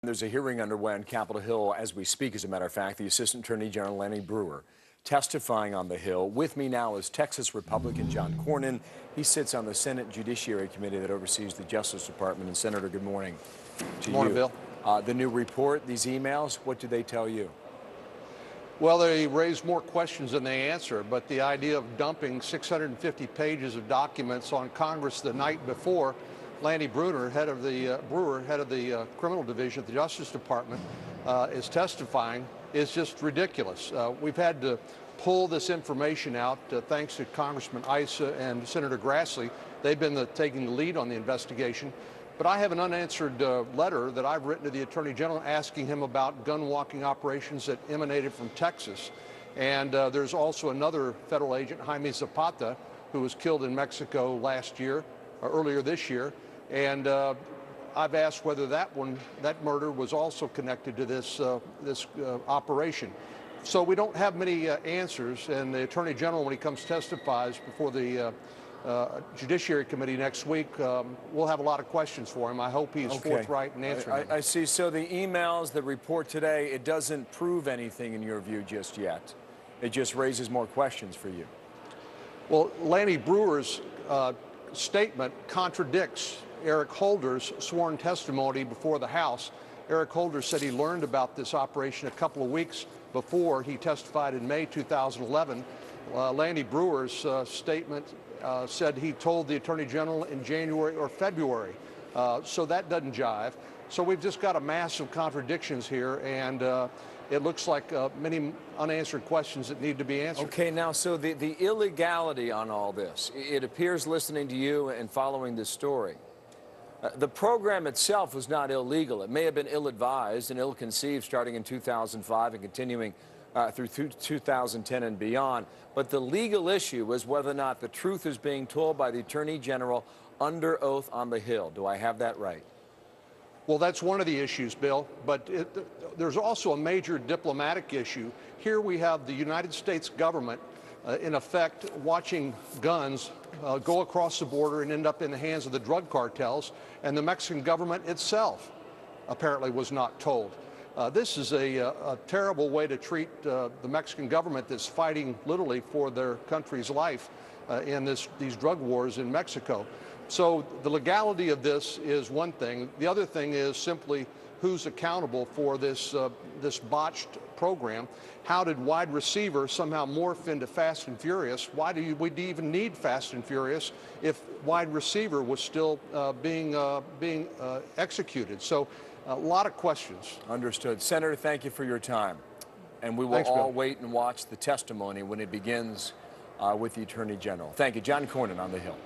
There's a hearing underway on Capitol Hill as we speak, as a matter of fact. The Assistant Attorney General, Lanny Breuer, testifying on the Hill. With me now is Texas Republican John Cornyn. He sits on the Senate Judiciary Committee that oversees the Justice Department. And Senator, good morning to you. Good morning, Bill. The new report, these emails, what do they tell you? Well, they raise more questions than they answer, but the idea of dumping 650 pages of documents on Congress the night before, Lanny Breuer, head of the criminal division at the Justice Department, is testifying, is just ridiculous. We've had to pull this information out thanks to Congressman Issa and Senator Grassley. They've been taking the lead on the investigation. But I have an unanswered letter that I've written to the Attorney General asking him about gun walking operations that emanated from Texas. And there's also another federal agent, Jaime Zapata, who was killed in Mexico last year, or earlier this year. And I've asked whether that murder was also connected to this operation. So we don't have many answers, and the Attorney General, when he comes testifies before the Judiciary Committee next week, we'll have a lot of questions for him. I hope he's forthright in answering them. I see. So the emails, the report today, it doesn't prove anything in your view just yet. It just raises more questions for you. Well, Lanny Breuer's statement contradicts Eric Holder's sworn testimony before the House. Eric Holder said he learned about this operation a couple of weeks before he testified in May 2011. Lanny Breuer's statement said he told the Attorney General in January or February. So that doesn't jive. So we've just got a mass of contradictions here, and it looks like many unanswered questions that need to be answered. Okay, now, so the illegality on all this, it appears, listening to you and following this story, the program itself was not illegal. It may have been ill-advised and ill-conceived starting in 2005 and continuing through 2010 and beyond. But the legal issue was whether or not the truth is being told by the Attorney General under oath on the Hill. Do I have that right? Well, that's one of the issues, Bill, but there's also a major diplomatic issue. Here we have the United States government, in effect, watching guns go across the border and end up in the hands of the drug cartels, and the Mexican government itself apparently was not told. This is a terrible way to treat the Mexican government that's fighting literally for their country's life in these drug wars in Mexico. So the legality of this is one thing. The other thing is simply who's accountable for this botched program. How did Wide Receiver somehow morph into Fast and Furious? Why do we even need Fast and Furious if Wide Receiver was still being executed? So a lot of questions. Understood. Senator, thank you for your time. And we will all wait and watch the testimony when it begins with the Attorney General. Thank you. John Cornyn on the Hill.